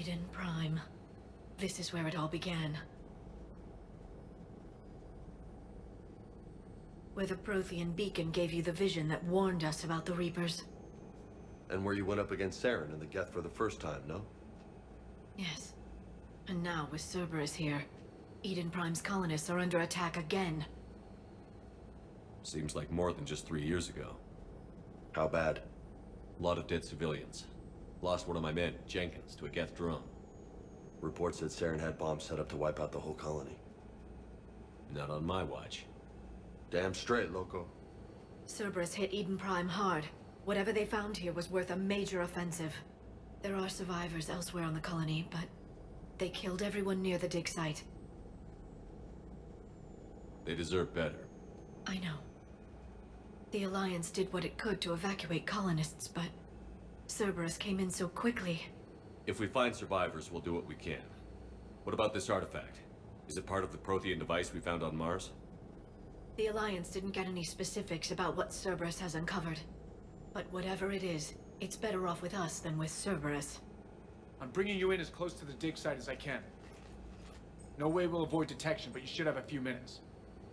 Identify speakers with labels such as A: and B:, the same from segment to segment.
A: Eden Prime. This is where it all began. Where the Prothean beacon gave you the vision that warned us about the Reapers.
B: And where you went up against Saren and the Geth for the first time, no?
A: Yes. And now, with Cerberus here, Eden Prime's colonists are under attack again.
C: Seems like more than just 3 years ago.
B: How bad?
C: A lot of dead civilians. Lost one of my men, Jenkins, to a Geth drone.
B: Reports said Saren had bombs set up to wipe out the whole colony.
C: Not on my watch.
B: Damn straight, loco.
A: Cerberus hit Eden Prime hard. Whatever they found here was worth a major offensive. There are survivors elsewhere on the colony, but they killed everyone near the dig site.
C: They deserve better.
A: I know. The Alliance did what it could to evacuate colonists, but Cerberus came in so quickly.
C: If we find survivors, we'll do what we can. What about this artifact? Is it part of the Prothean device we found on Mars?
A: The Alliance didn't get any specifics about what Cerberus has uncovered. But whatever it is, it's better off with us than with Cerberus.
D: I'm bringing you in as close to the dig site as I can. No way we'll avoid detection, but you should have a few minutes.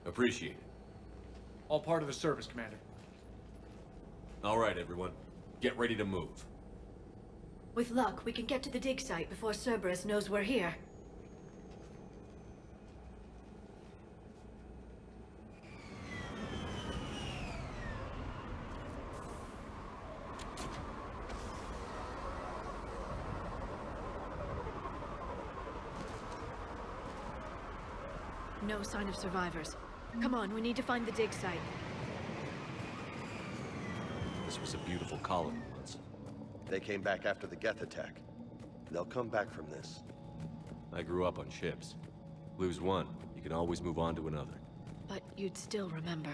C: Appreciate it.
D: All part of the service, Commander.
C: All right, everyone. Get ready to move.
A: With luck, we can get to the dig site before Cerberus knows we're here. No sign of survivors. Come on, we need to find the dig site.
C: This was a beautiful colony once.
B: They came back after the Geth attack. They'll come back from this.
C: I grew up on ships. Lose one, you can always move on to another.
A: But you'd still remember.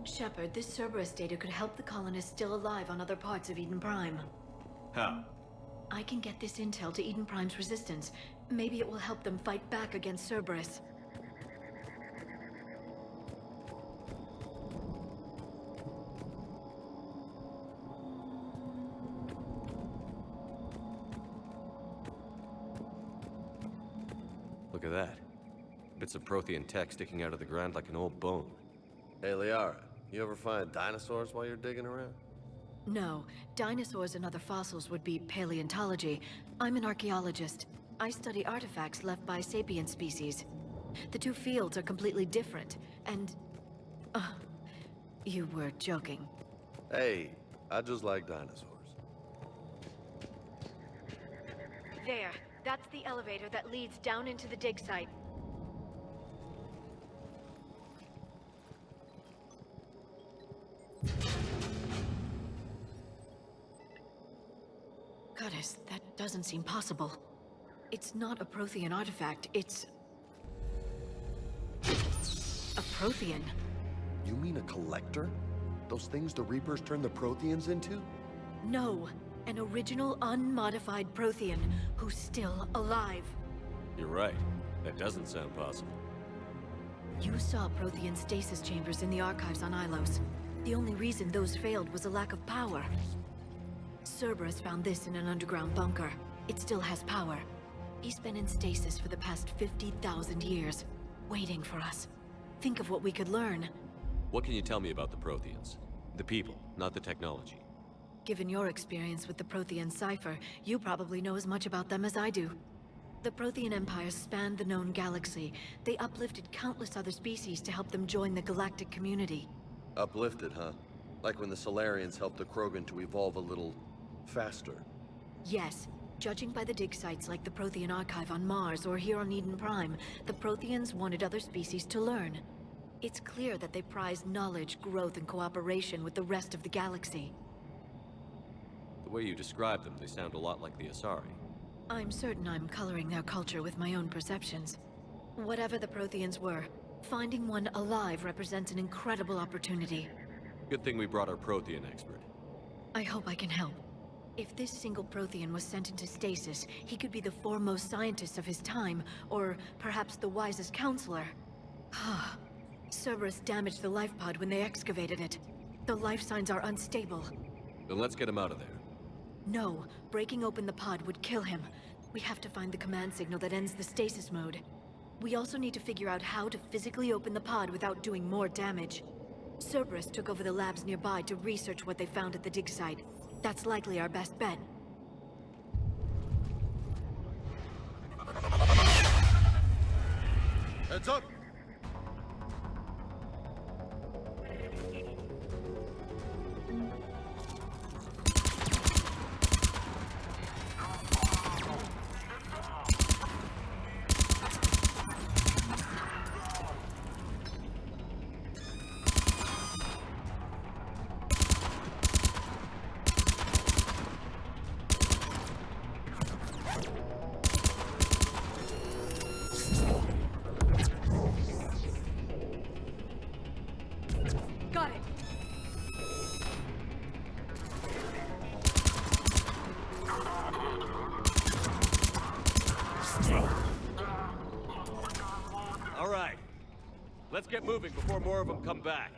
A: Shepard, this Cerberus data could help the colonists still alive on other parts of Eden Prime.
C: How?
A: I can get this intel to Eden Prime's resistance. Maybe it will help them fight back against Cerberus.
C: Look at that. Bits of Prothean tech sticking out of the ground like an old bone.
B: Hey, Liara, you ever find dinosaurs while you're digging around?
A: No, dinosaurs and other fossils would be paleontology. I'm an archaeologist. I study artifacts left by sapient species. The two fields are completely different, and... you were joking.
B: Hey, I just like dinosaurs.
A: There, that's the elevator that leads down into the dig site. Goddess, that doesn't seem possible. It's not a Prothean artifact, it's... a Prothean.
B: You mean a collector? Those things the Reapers turned the Protheans into?
A: No, an original unmodified Prothean who's still alive.
C: You're right. That doesn't sound possible.
A: You saw Prothean stasis chambers in the archives on Ilos. The only reason those failed was a lack of power. Cerberus found this in an underground bunker. It still has power. He's been in stasis for the past 50,000 years, waiting for us. Think of what we could learn.
C: What can you tell me about the Protheans? The people, not the technology.
A: Given your experience with the Prothean cipher, you probably know as much about them as I do. The Prothean Empire spanned the known galaxy. They uplifted countless other species to help them join the galactic community.
B: Uplifted, huh? Like when the Solarians helped the Krogan to evolve a little... faster.
A: Yes. Judging by the dig sites like the Prothean Archive on Mars or here on Eden Prime, the Protheans wanted other species to learn. It's clear that they prize knowledge, growth, and cooperation with the rest of the galaxy.
C: The way you describe them, they sound a lot like the Asari.
A: I'm certain I'm coloring their culture with my own perceptions. Whatever the Protheans were, finding one alive represents an incredible opportunity.
C: Good thing we brought our Prothean expert.
A: I hope I can help. If this single Prothean was sent into stasis, he could be the foremost scientist of his time, or perhaps the wisest counselor. Cerberus damaged the life pod when they excavated it. The life signs are unstable.
C: Then let's get him out of there.
A: No, breaking open the pod would kill him. We have to find the command signal that ends the stasis mode. We also need to figure out how to physically open the pod without doing more damage. Cerberus took over the labs nearby to research what they found at the dig site. That's likely our best bet.
B: Heads up!
A: Got it!
C: All right. Let's get moving before more of them come back.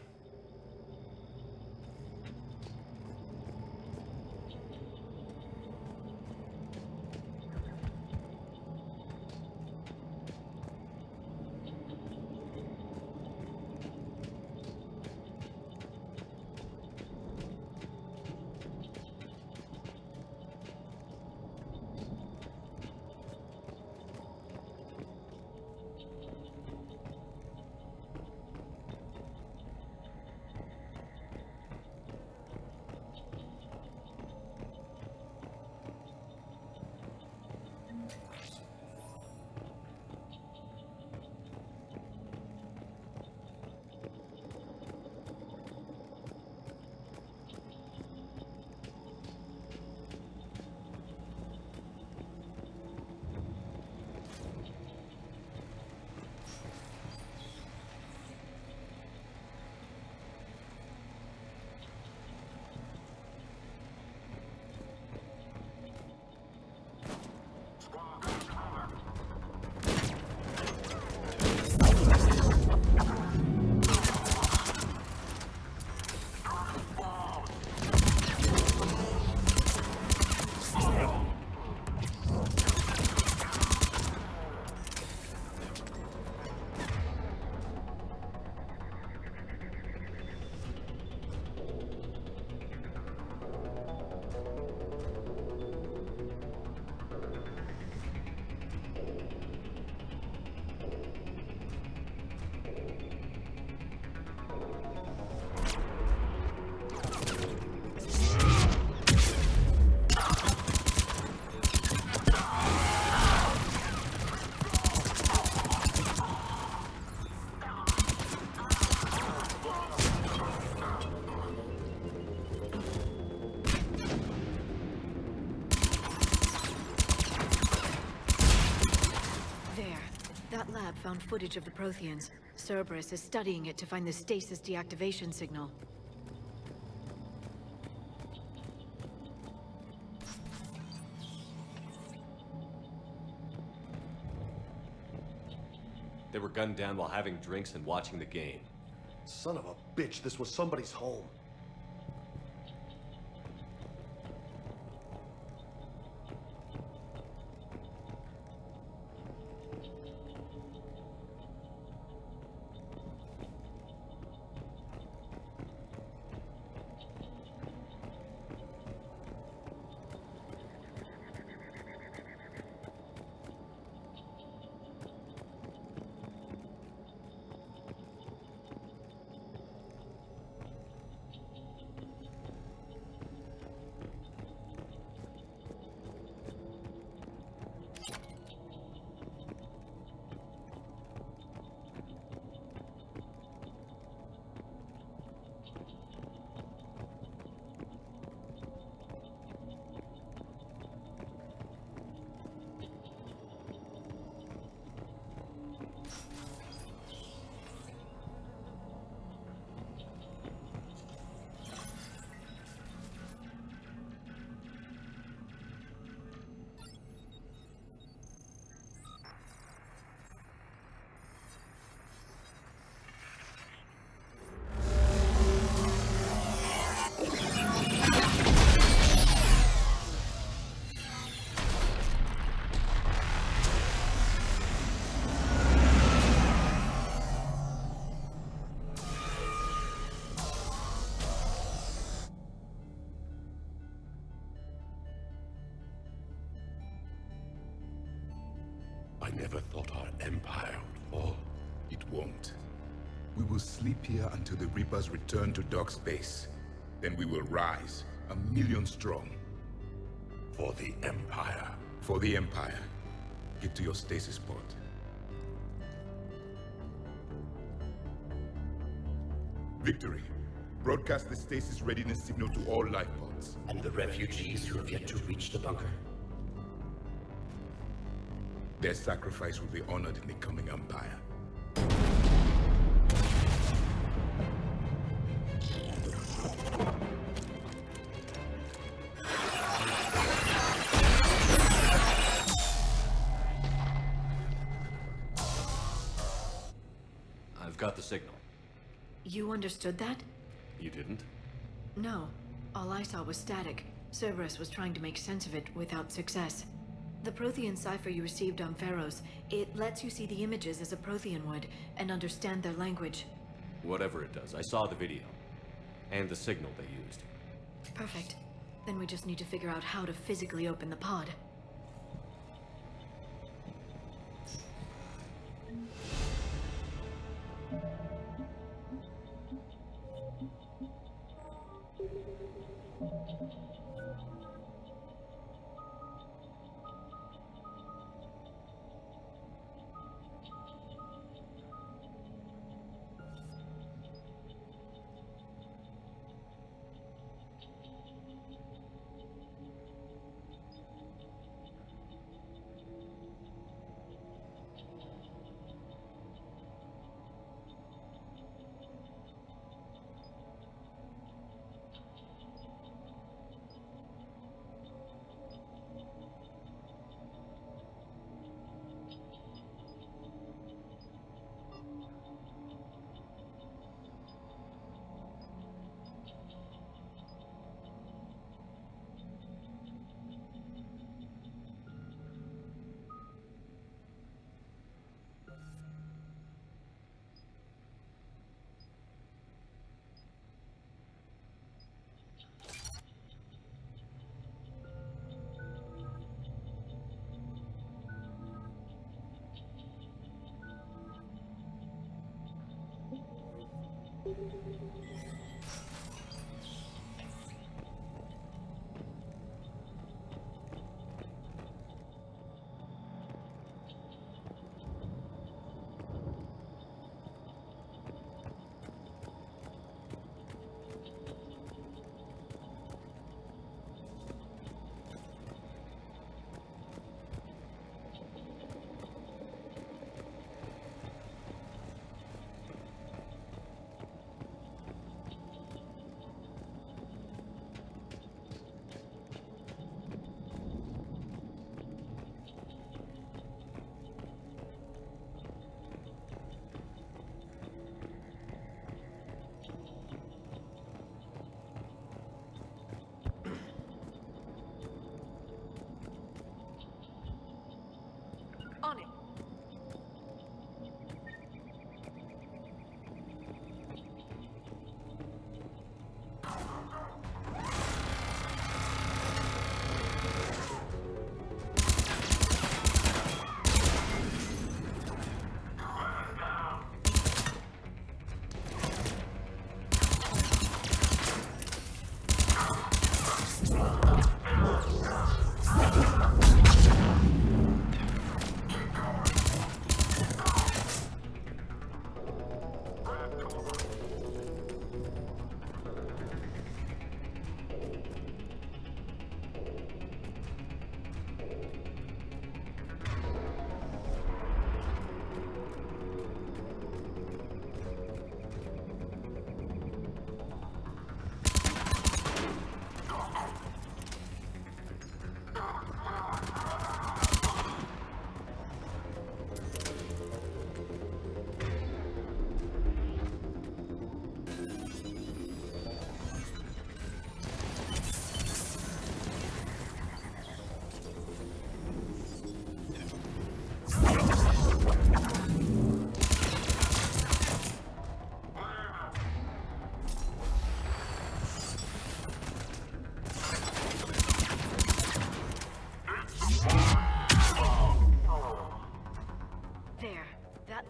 A: That lab found footage of the Protheans. Cerberus is studying it to find the stasis deactivation signal.
C: They were gunned down while having drinks and watching the game.
B: Son of a bitch, this was somebody's home.
E: I never thought our empire would fall.
F: It won't. We will sleep here until the Reapers return to Dock Space. Then we will rise, 1,000,000 strong.
E: For the empire.
F: For the Empire. Get to your stasis pod. Victory. Broadcast the stasis readiness signal to all life pods.
G: And the refugees who have yet to reach the bunker.
F: Their sacrifice will be honored in the coming Empire.
C: I've got the signal.
A: You understood that?
C: You didn't?
A: No. All I saw was static. Cerberus was trying to make sense of it without success. The Prothean cipher you received on Pharaohs, it lets you see the images as a Prothean would, and understand their language.
C: Whatever it does, I saw the video. And the signal they used.
A: Perfect. Then we just need to figure out how to physically open the pod.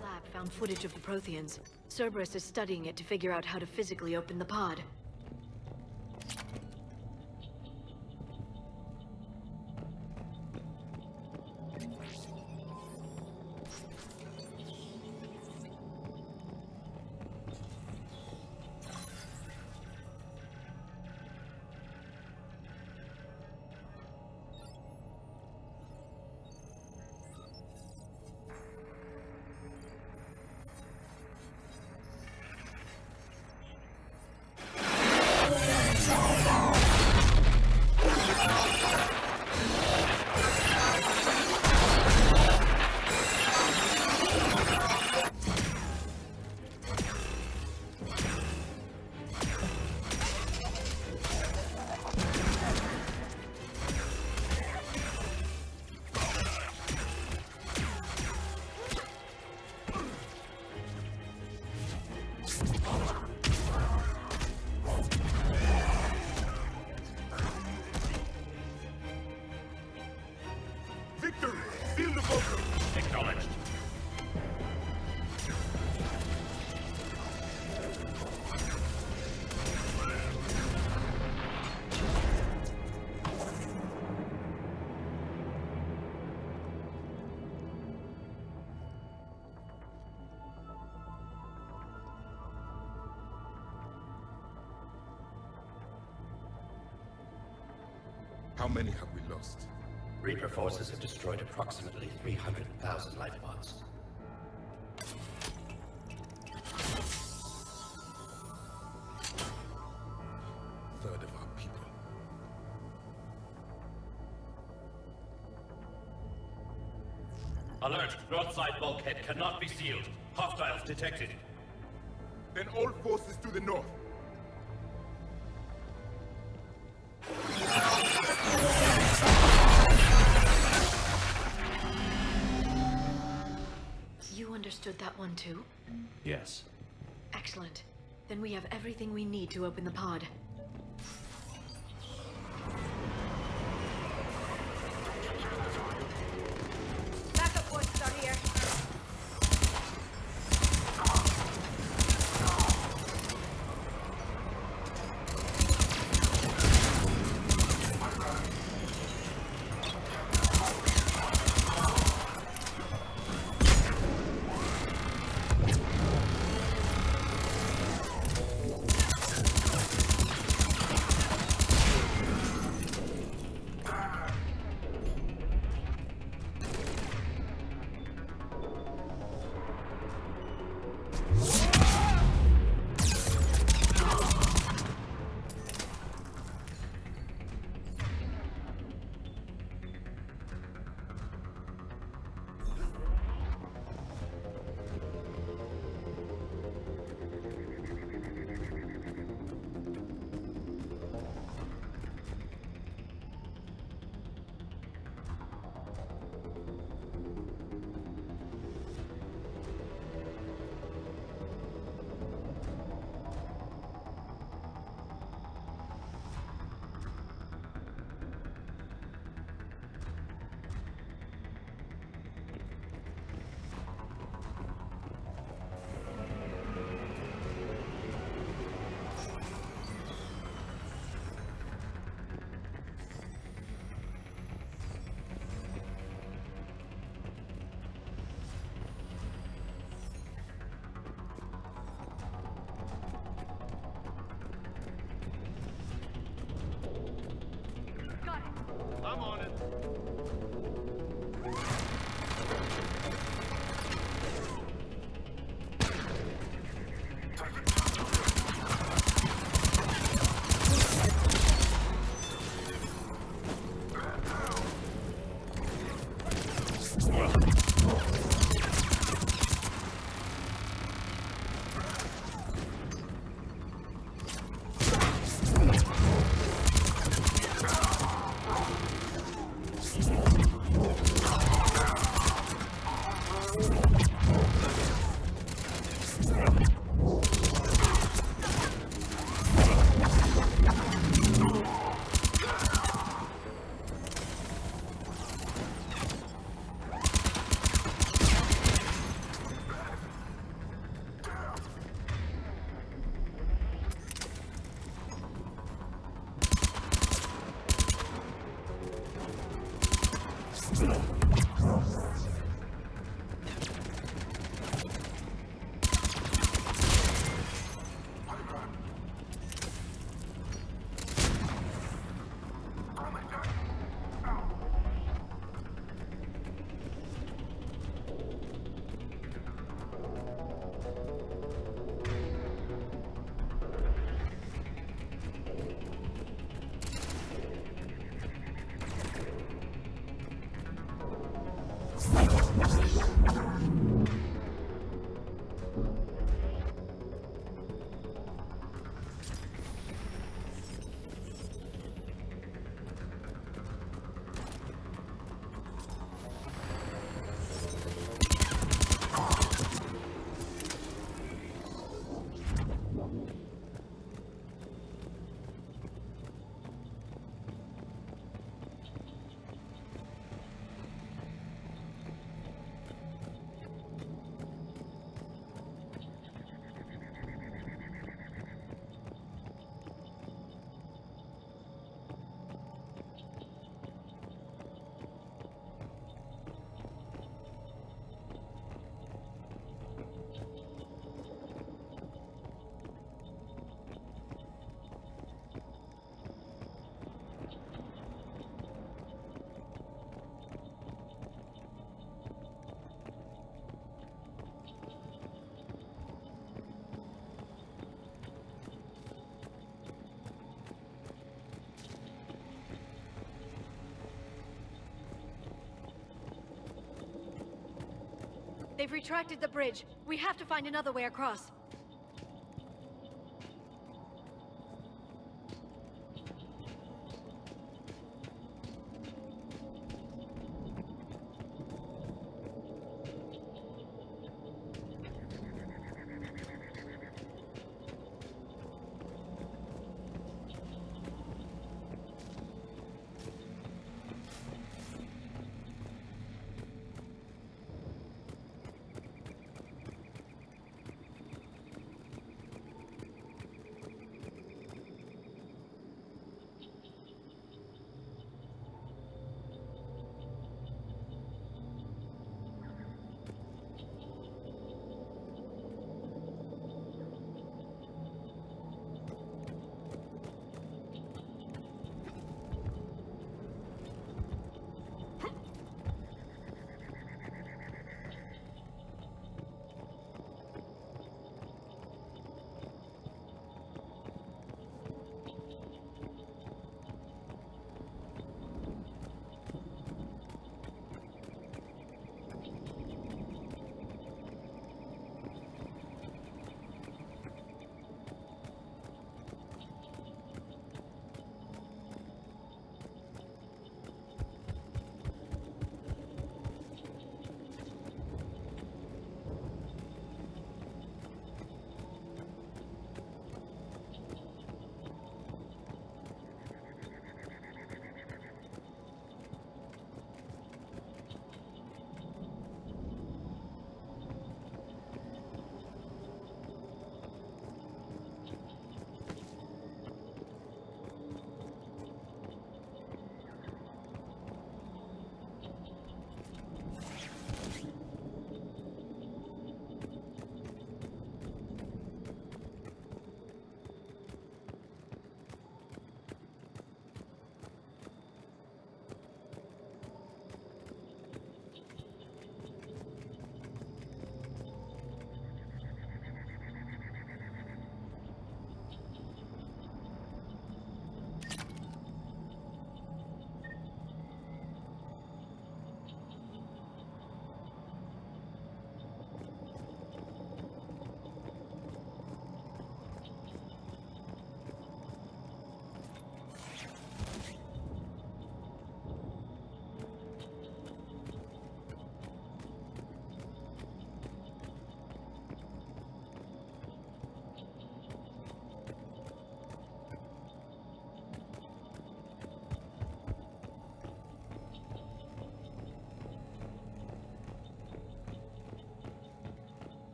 A: That lab found footage of the Protheans. Cerberus is studying it to figure out how to physically open the pod.
F: Victory! Seal the bunker!
E: Acknowledged.
F: How many have we lost?
G: Reaper forces have destroyed approximately 300,000 life pods.
F: Third of our people.
H: Alert! Broadside bulkhead cannot be sealed. Hostiles detected.
F: Then all forces to the north.
A: You understood that one too?
C: Yes.
A: Excellent. Then we have everything we need to open the pod.
I: Backup points are here.
A: They've retracted the bridge. We have to find another way across.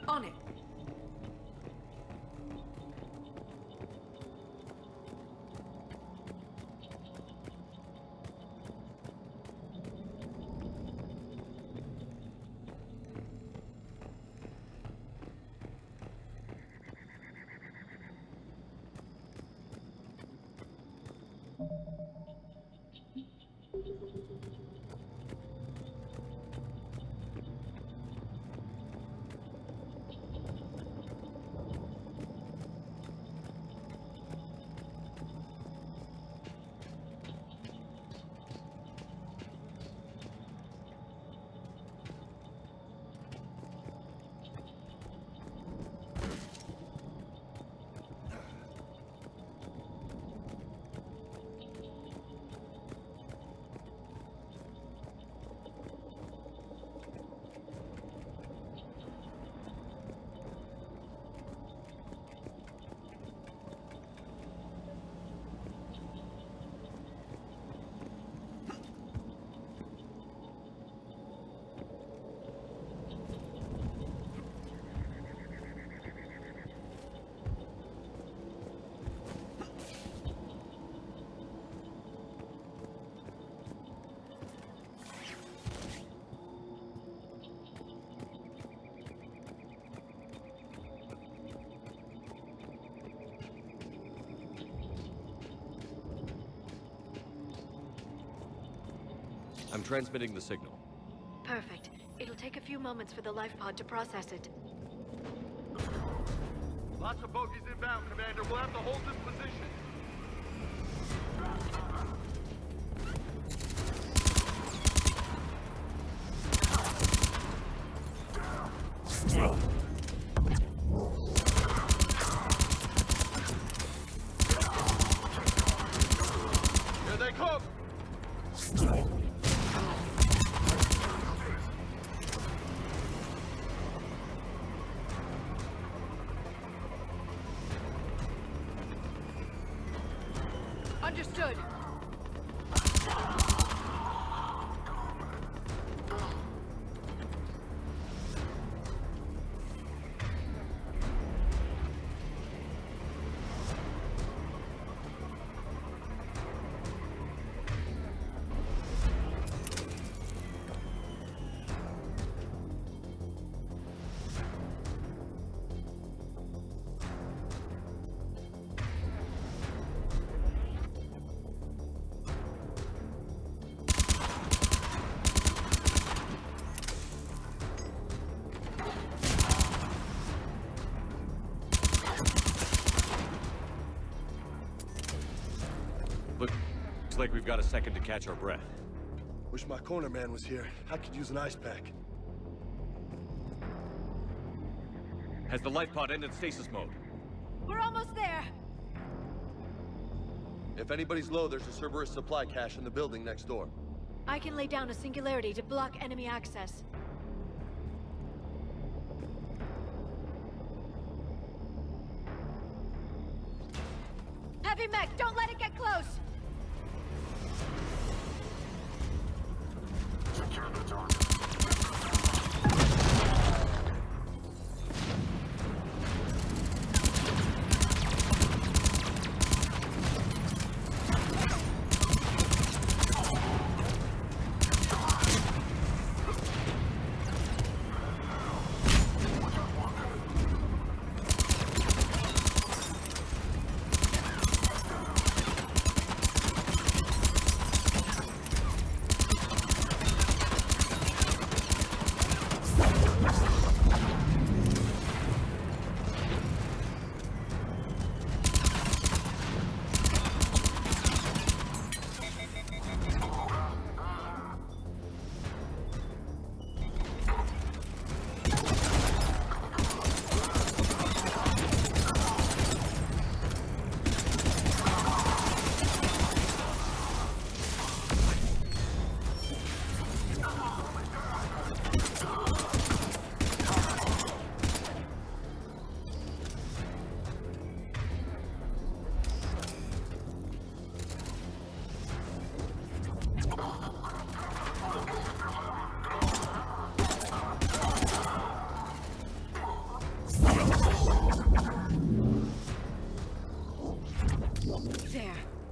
I: On it.
C: I'm transmitting the signal.
A: Perfect. It'll take a few moments for the life pod to process it.
B: Lots of bogies inbound, Commander. We'll have to hold this position. Here they come!
I: Understood.
C: Looks like we've got a second to catch our breath.
B: Wish my corner man was here. I could use an ice pack.
C: Has the life pod ended stasis mode?
I: We're almost there.
B: If anybody's low, there's a Cerberus supply cache in the building next door.
A: I can lay down a singularity to block enemy access.
I: Heavy mech, don't let it get close.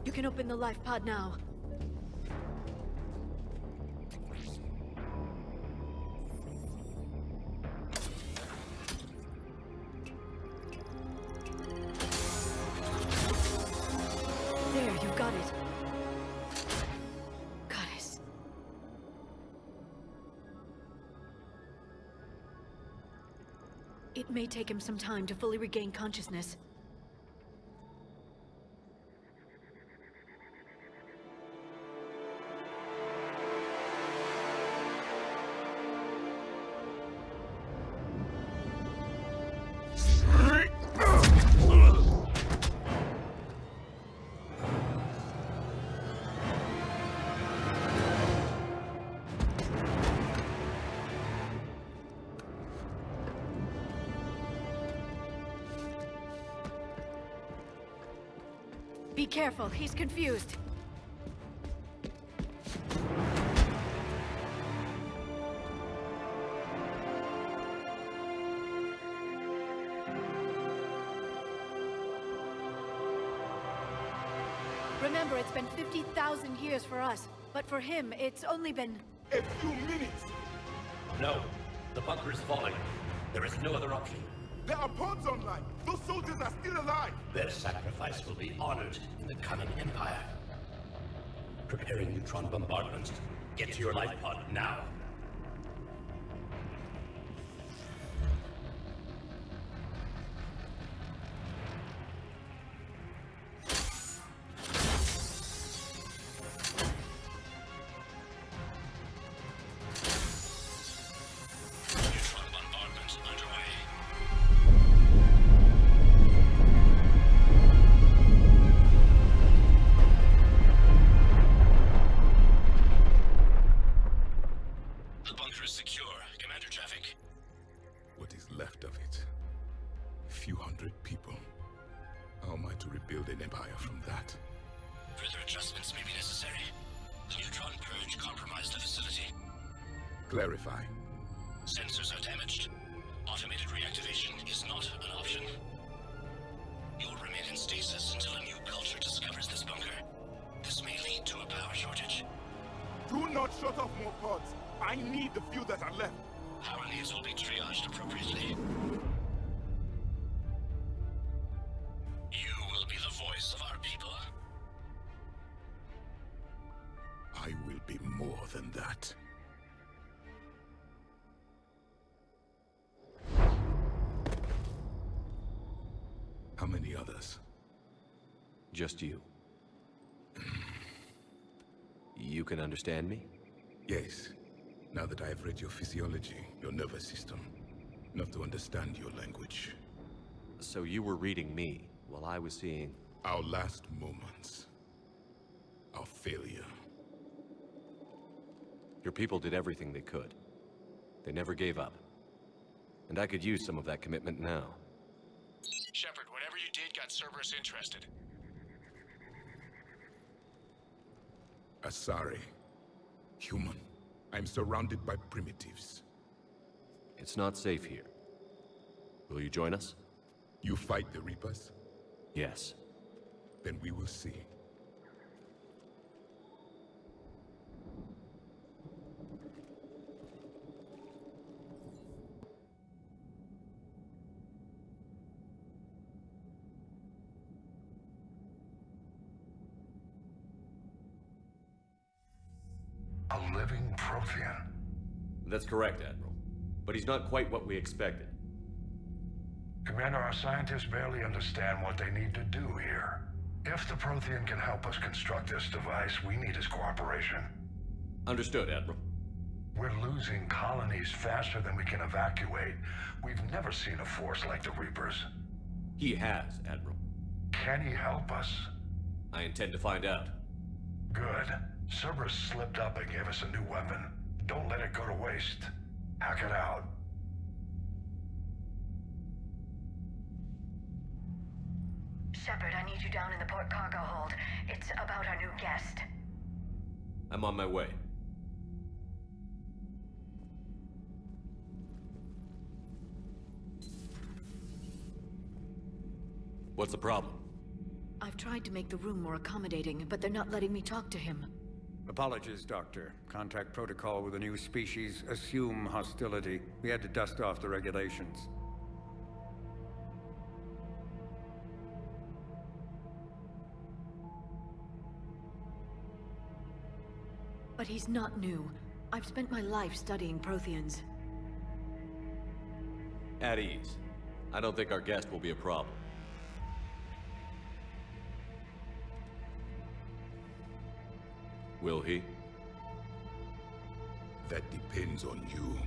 A: You can open the life pod now. There, you got it. Goddess. It may take him some time to fully regain consciousness. Be careful, he's confused. Remember, it's been 50,000 years for us, but for him, it's only been...
F: A few minutes!
G: No. The bunker is falling. There is no other option.
F: There are pods online! Those soldiers are still alive!
G: Their sacrifice will be honored in the coming Empire. Preparing neutron bombardments. Get to your life pod now.
H: Neutron bombardment underway. The bunker is secure. Commander traffic.
F: What is left of it? A few hundred people. How am I to rebuild an empire from that?
H: Further adjustments may be necessary. The neutron purge compromised the facility.
F: Clarify.
H: Sensors are damaged. Automated reactivation is not an option. You'll remain in stasis until a new culture discovers this bunker. This may lead to a power shortage.
F: Do not shut off more pods! I need the few that are left!
H: Power needs will be triaged appropriately. You will be the voice of our people.
F: I will be more than that. How many others?
B: Just you. You can understand me?
F: Yes. Now that I have read your physiology, your nervous system, enough to understand your language.
B: So you were reading me, while I was seeing...
F: Our last moments. Our failure.
B: Your people did everything they could. They never gave up. And I could use some of that commitment now.
D: Shepard, whatever you did got Cerberus interested.
F: Asari. Human. I'm surrounded by primitives.
B: It's not safe here. Will you join us?
F: You fight the Reapers?
B: Yes.
F: Then we will see.
E: A living Prothean.
C: That's correct, Admiral. But he's not quite what we expected.
E: Commander, our scientists barely understand what they need to do here. If the Prothean can help us construct this device, we need his cooperation.
C: Understood, Admiral.
E: We're losing colonies faster than we can evacuate. We've never seen a force like the Reapers.
C: He has, Admiral.
E: Can he help us?
C: I intend to find out.
E: Good. Cerberus slipped up and gave us a new weapon. Don't let it go to waste. Hack it out.
A: Shepard, I need you down in the port cargo hold. It's about our new guest.
C: I'm on my way. What's the problem?
A: I've I've tried to make the room more accommodating, but they're not letting me talk to him.
J: Apologies, Doctor. Contact protocol with a new species. Assume hostility. We had to dust off the regulations.
A: But he's not new. I've spent my life studying Protheans.
C: At ease. I don't think our guest will be a problem. Will he?
F: That depends on you.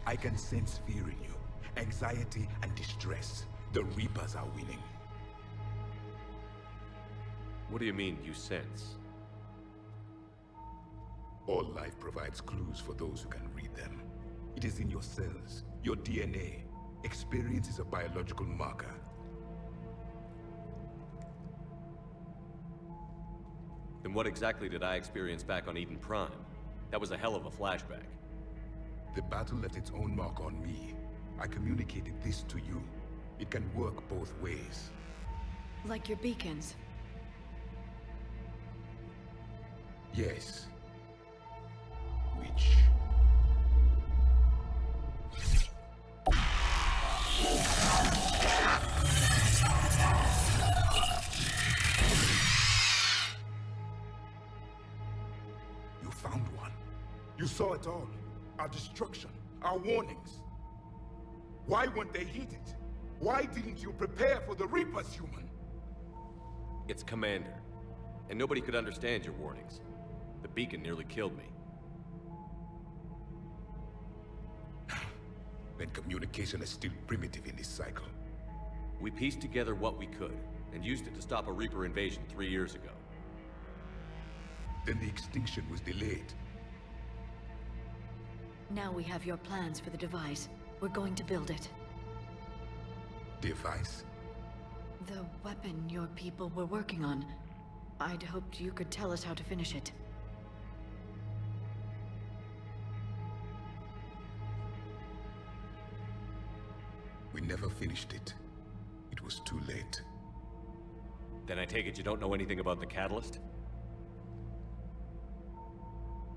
F: I can sense fear in you, anxiety and distress. The Reapers are winning.
C: What do you mean, you sense?
F: All life provides clues for those who can read them. It is in your cells, your DNA. Experience is a biological marker.
C: Then what exactly did I experience back on Eden Prime? That was a hell of a flashback.
F: The battle left its own mark on me. I communicated this to you. It can work both ways.
A: Like your beacons.
F: Yes. Which... You found one. You saw it all. Our destruction, our warnings. Why weren't they heeded? Why didn't you prepare for the Reapers, human?
C: It's Commander. And nobody could understand your warnings. The beacon nearly killed me.
F: Then communication is still primitive in this cycle.
C: We pieced together what we could, and used it to stop a Reaper invasion 3 years ago.
F: Then the extinction was delayed.
A: Now we have your plans for the device. We're going to build it.
F: Device?
A: The weapon your people were working on. I'd hoped you could tell us how to finish it.
F: We never finished it. It was too late.
C: Then I take it you don't know anything about the catalyst?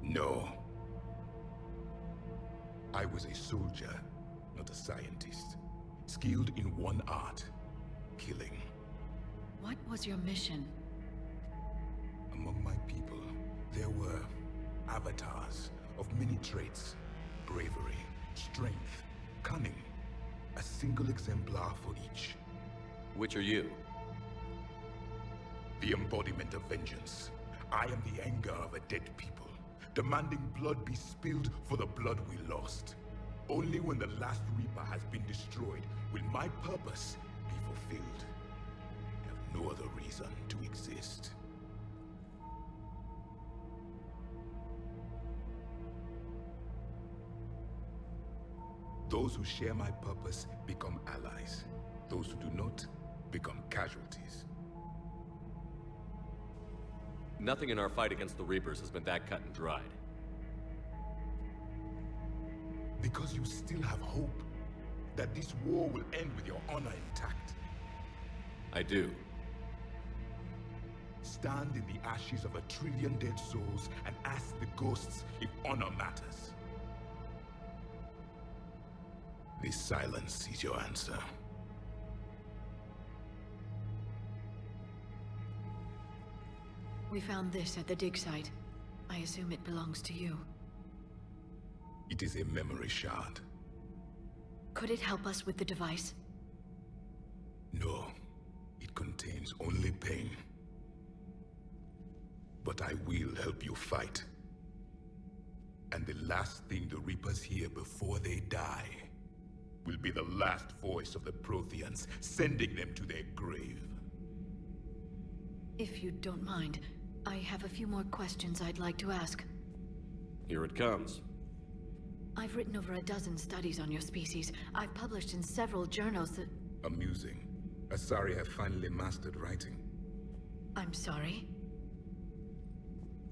F: No. I was a soldier, not a scientist. Skilled in one art, killing.
A: What was your mission?
F: Among my people, there were avatars of many traits. Bravery, strength, cunning. A single exemplar for each.
C: Which are you?
F: The embodiment of vengeance. I am the anger of a dead people, demanding blood be spilled for the blood we lost. Only when the last Reaper has been destroyed will my purpose be fulfilled. I have no other reason to exist. Those who share my purpose become allies. Those who do not become casualties.
C: Nothing in our fight against the Reapers has been that cut and dried.
F: Because you still have hope that this war will end with your honor intact.
C: I do.
F: Stand in the ashes of 1 trillion dead souls and ask the ghosts if honor matters. This silence is your answer.
A: We found this at the dig site. I assume it belongs to you.
F: It is a memory shard.
A: Could it help us with the device?
F: No, it contains only pain. But I will help you fight. And the last thing the Reapers hear before they die will be the last voice of the Protheans, sending them to their grave.
A: If you don't mind, I have a few more questions I'd like to ask.
C: Here it comes.
A: I've written over a dozen studies on your species. I've published in several journals that...
F: Amusing. Asari have finally mastered writing.
A: I'm sorry?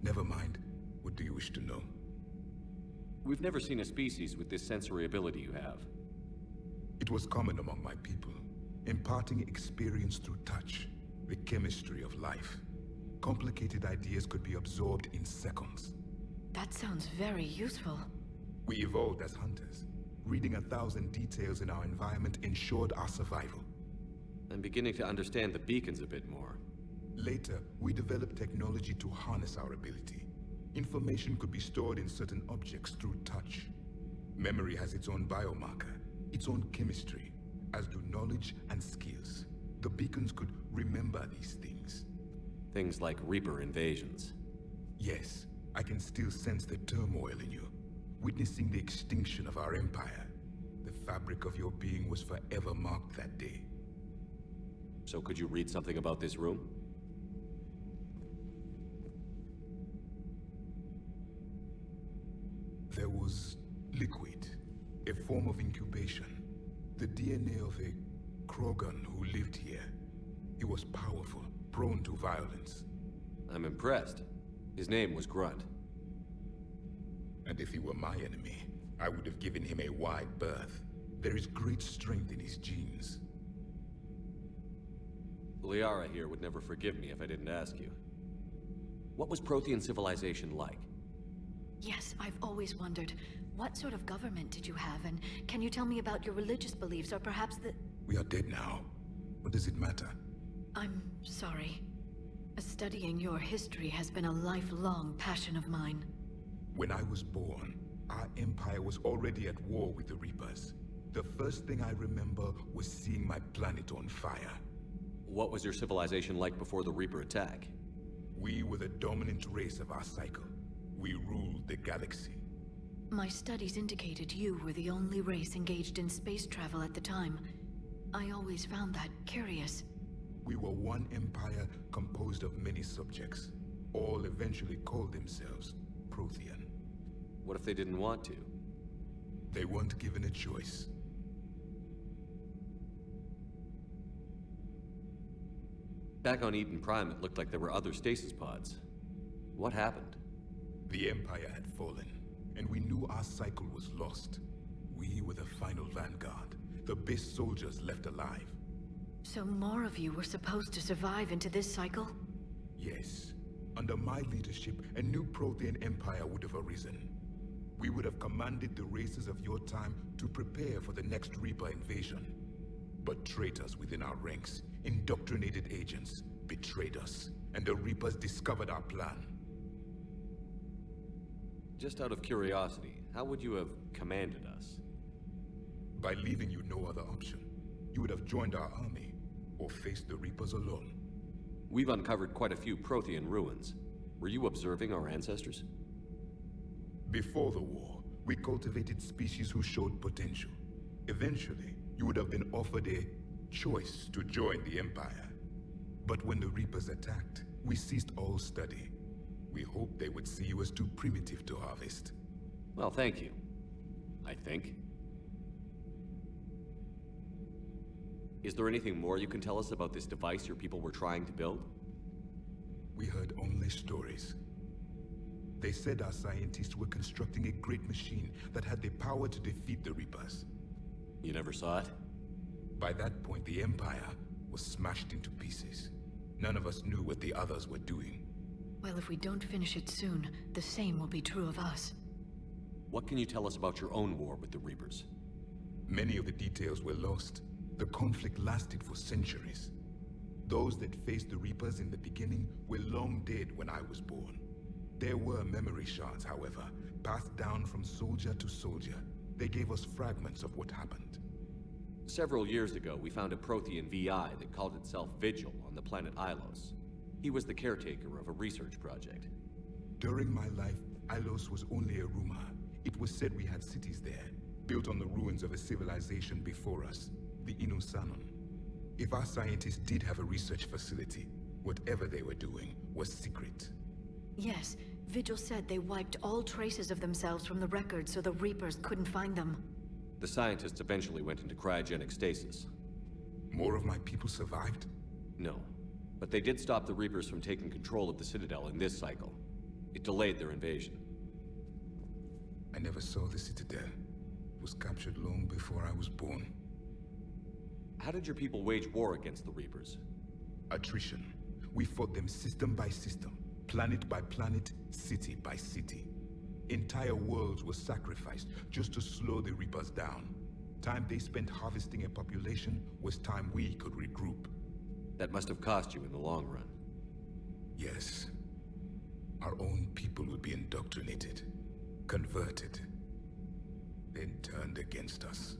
F: Never mind. What do you wish to know?
C: We've never seen a species with this sensory ability you have.
F: It was common among my people, imparting experience through touch, the chemistry of life. Complicated ideas could be absorbed in seconds.
A: That sounds very useful.
F: We evolved as hunters. Reading 1,000 details in our environment ensured our survival.
B: I'm beginning to understand the beacons a bit more.
F: Later, we developed technology to harness our ability. Information could be stored in certain objects through touch. Memory has its own biomarker, its own chemistry, as do knowledge and skills. The beacons could remember these things.
B: Things like Reaper invasions.
F: Yes, I can still sense the turmoil in you. Witnessing the extinction of our empire. The fabric of your being was forever marked that day.
B: So could you read something about this room?
F: There was liquid, a form of incubation. The DNA of a Krogan who lived here. He was powerful, prone to violence.
B: I'm impressed. His name was Grunt.
F: And if he were my enemy, I would have given him a wide berth. There is great strength in his genes.
B: Liara here would never forgive me if I didn't ask you. What was Prothean civilization like?
A: Yes, I've always wondered, what sort of government did you have, and can you tell me about your religious beliefs, or perhaps the...
F: We are dead now. What does it matter?
A: I'm sorry. Studying your history has been a lifelong passion of mine.
F: When I was born, our empire was already at war with the Reapers. The first thing I remember was seeing my planet on fire.
B: What was your civilization like before the Reaper attack?
F: We were the dominant race of our cycle. We ruled the galaxy.
A: My studies indicated you were the only race engaged in space travel at the time. I always found that curious.
F: We were one empire composed of many subjects. All eventually called themselves Prothean.
B: What if they didn't want to?
F: They weren't given a choice.
B: Back on Eden Prime, it looked like there were other stasis pods. What happened?
F: The Empire had fallen, and we knew our cycle was lost. We were the final vanguard, the best soldiers left alive.
A: So more of you were supposed to survive into this cycle?
F: Yes. Under my leadership, a new Prothean empire would have arisen. We would have commanded the races of your time to prepare for the next Reaper invasion. But traitors within our ranks, indoctrinated agents, betrayed us, and the Reapers discovered our plan.
B: Just out of curiosity, how would you have commanded us?
F: By leaving you no other option. You would have joined our army, or faced the Reapers alone.
B: We've uncovered quite a few Prothean ruins. Were you observing our ancestors?
F: Before the war, we cultivated species who showed potential. Eventually, you would have been offered a choice to join the Empire. But when the Reapers attacked, we ceased all study. We hoped they would see you as too primitive to harvest.
B: Well, thank you. I think. Is there anything more you can tell us about this device your people were trying to build?
F: We heard only stories. They said our scientists were constructing a great machine that had the power to defeat the Reapers.
B: You never saw it?
F: By that point, the Empire was smashed into pieces. None of us knew what the others were doing.
A: Well, if we don't finish it soon, the same will be true of us.
B: What can you tell us about your own war with the Reapers?
F: Many of the details were lost. The conflict lasted for centuries. Those that faced the Reapers in the beginning were long dead when I was born. There were memory shards, however, passed down from soldier to soldier. They gave us fragments of what happened.
B: Several years ago, we found a Prothean VI that called itself Vigil on the planet Ilos. He was the caretaker of a research project.
F: During my life, Ilos was only a rumor. It was said we had cities there, built on the ruins of a civilization before us, the Inusanon. If our scientists did have a research facility, whatever they were doing was secret.
A: Yes, Vigil said they wiped all traces of themselves from the records so the Reapers couldn't find them.
B: The scientists eventually went into cryogenic stasis.
F: More of my people survived?
B: No, but they did stop the Reapers from taking control of the Citadel in this cycle. It delayed their invasion.
F: I never saw the Citadel. It was captured long before I was born.
B: How did your people wage war against the Reapers?
F: Attrition. We fought them system by system, planet by planet, city by city. Entire worlds were sacrificed just to slow the Reapers down. Time they spent harvesting a population was time we could regroup.
B: That must have cost you in the long run.
F: Yes. Our own people would be indoctrinated, converted, then turned against us.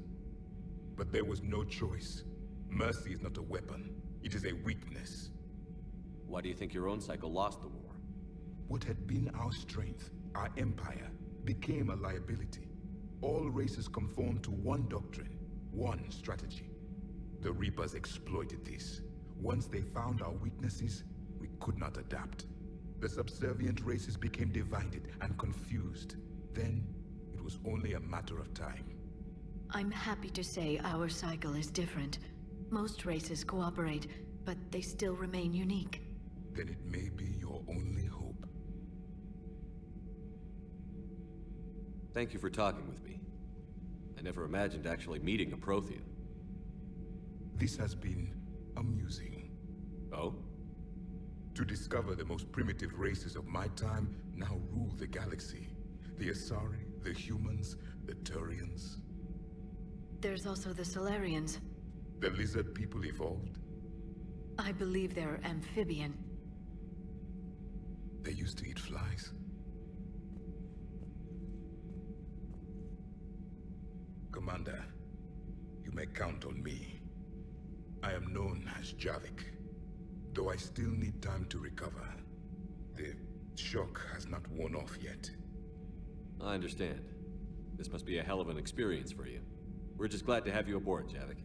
F: But there was no choice. Mercy is not a weapon. It is a weakness.
B: Why do you think your own cycle lost the war?
F: What had been our strength, our empire, became a liability. All races conformed to one doctrine, one strategy. The Reapers exploited this. Once they found our weaknesses, we could not adapt. The subservient races became divided and confused. Then, it was only a matter of time.
A: I'm happy to say our cycle is different. Most races cooperate, but they still remain unique.
F: Then it may be your only hope.
B: Thank you for talking with me. I never imagined actually meeting a Prothean.
F: This has been amusing.
B: Oh?
F: To discover the most primitive races of my time now rule the galaxy. The Asari, the humans, the Turians.
A: There's also the Solarians.
F: The lizard people evolved.
A: I believe they're amphibian.
F: They used to eat flies. Commander, you may count on me. I am known as Javik, though I still need time to recover. The shock has not worn off yet.
B: I understand. This must be a hell of an experience for you. We're just glad to have you aboard, Javik.